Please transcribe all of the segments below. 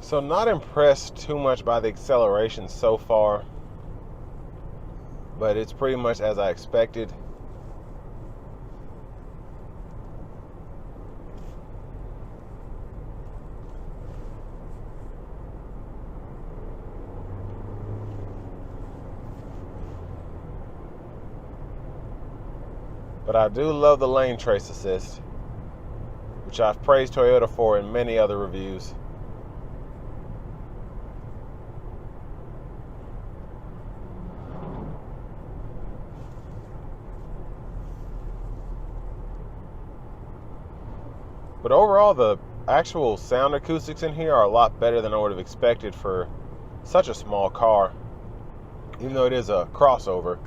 So not impressed too much by the acceleration so far, but it's pretty much as I expected. But I do love the lane trace assist, which I've praised Toyota for in many other reviews. But overall, the actual sound acoustics in here are a lot better than I would have expected for such a small car, even though it is a crossover.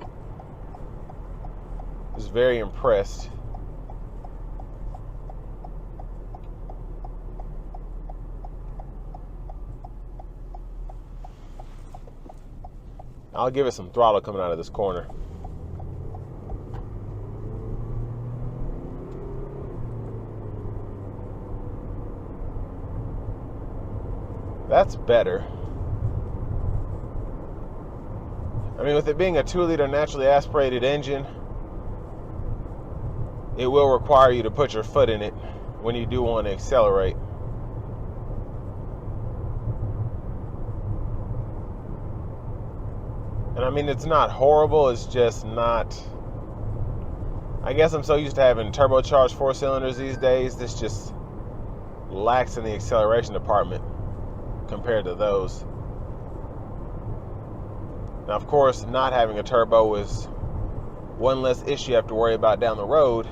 I was very impressed. I'll give it some throttle coming out of this corner. That's better. I mean, with it being a 2-liter naturally aspirated engine, it will require you to put your foot in it when you do want to accelerate. And I mean, it's not horrible, it's just not... I guess I'm so used to having turbocharged 4-cylinders these days, this just lacks in the acceleration department compared to those. Now, of course, not having a turbo is one less issue you have to worry about down the road,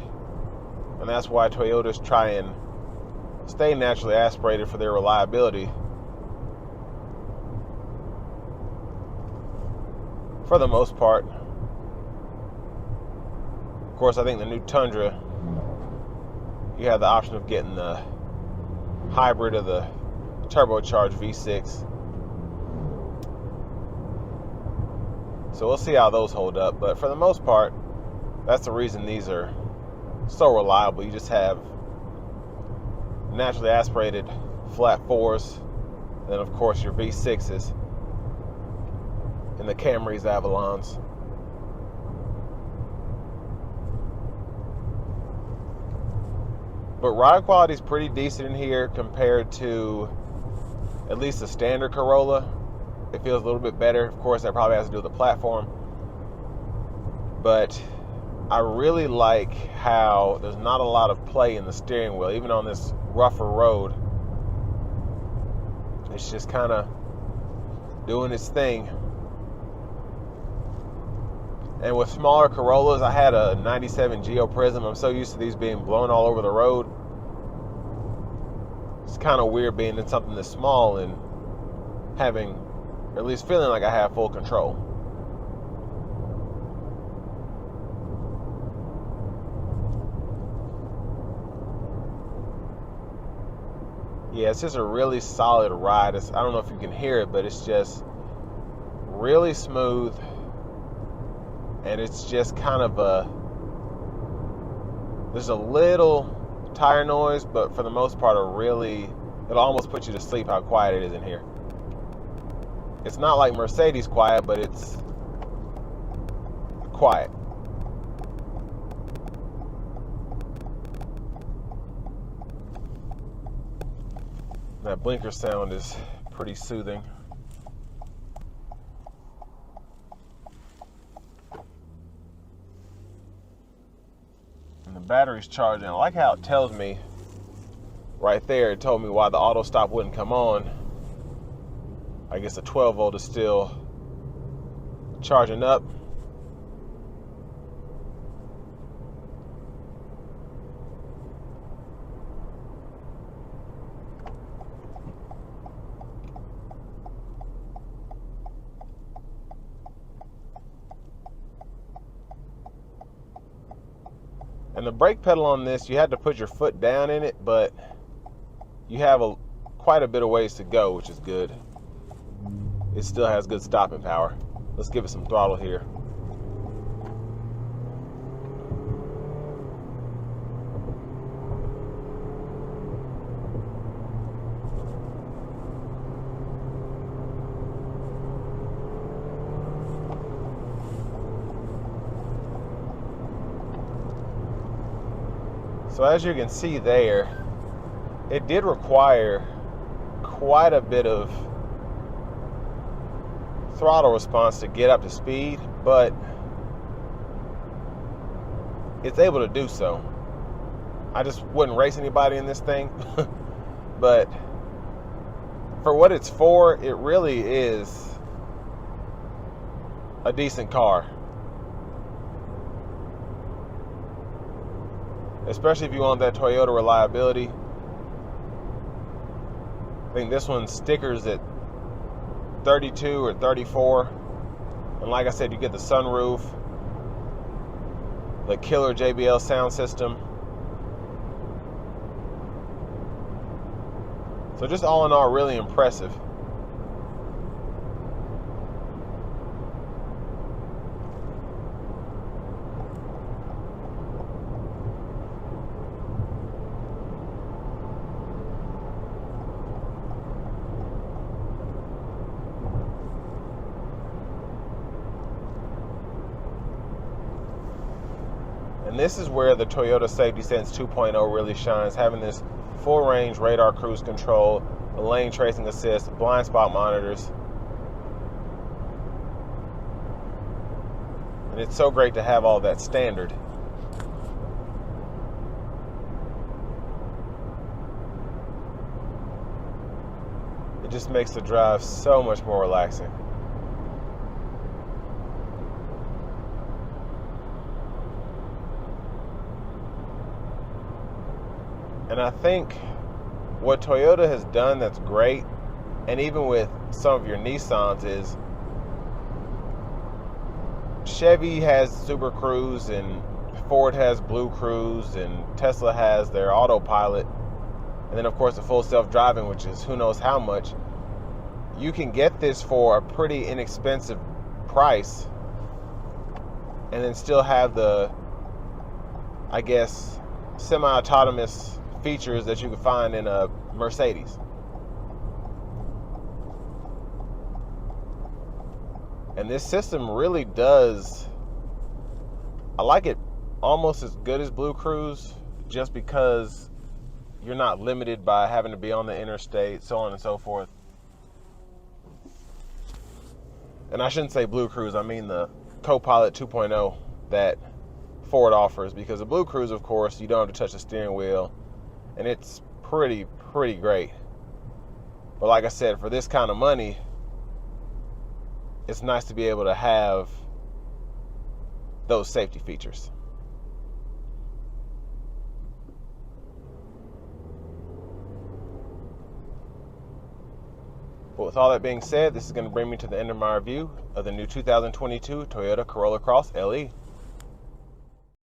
and that's why Toyotas try and stay naturally aspirated for their reliability. For the most part. Of course, I think the new Tundra, you have the option of getting the hybrid of the turbocharged V6. So we'll see how those hold up. But for the most part, that's the reason these are so reliable. You just have naturally aspirated flat 4s, then of course your V6s and the Camrys, Avalons. But ride quality is pretty decent in here compared to at least the standard Corolla. It feels a little bit better. Of course, that probably has to do with the platform. But I really like how there's not a lot of play in the steering wheel, even on this rougher road. It's just kind of doing its thing. And with smaller Corollas, I had a 97 Geo Prism. I'm so used to these being blown all over the road. It's kind of weird being in something this small and having, or at least feeling like I have full control. Yeah, it's just a really solid ride. I don't know if you can hear it, but it's just really smooth. And it's just kind of there's a little tire noise, but for the most part, it'll almost put you to sleep how quiet it is in here. It's not like Mercedes quiet, but it's quiet. That blinker sound is pretty soothing. And the battery's charging. I like how it tells me right there. It told me why the auto stop wouldn't come on. I guess the 12 volt is still charging up. And the brake pedal on this, you had to put your foot down in it, but you have quite a bit of ways to go, which is good. It still has good stopping power. Let's give it some throttle here. So as you can see there, it did require quite a bit of throttle response to get up to speed, but it's able to do so. I just wouldn't race anybody in this thing, but for what it's for, it really is a decent car. Especially if you want that Toyota reliability. I think this one stickers at 32 or 34. And like I said, you get the sunroof, the killer JBL sound system. So just all in all, really impressive. And this is where the Toyota Safety Sense 2.0 really shines, having this full range radar cruise control, the lane tracing assist, blind spot monitors. And it's so great to have all that standard. It just makes the drive so much more relaxing. And I think what Toyota has done that's great, and even with some of your Nissans, is Chevy has Super Cruise and Ford has Blue Cruise and Tesla has their autopilot, and then of course the full self-driving, which is who knows how much. You can get this for a pretty inexpensive price and then still have the, I guess, semi-autonomous features that you can find in a Mercedes. And this system really does, I like it almost as good as Blue Cruise, just because you're not limited by having to be on the interstate, so on and so forth. And I shouldn't say Blue Cruise, I mean the Copilot 2.0 that Ford offers, because the Blue Cruise, of course, you don't have to touch the steering wheel, and it's pretty great. But like I said, for this kind of money, it's nice to be able to have those safety features. But with all that being said, this is going to bring me to the end of my review of the new 2022 Toyota Corolla Cross LE.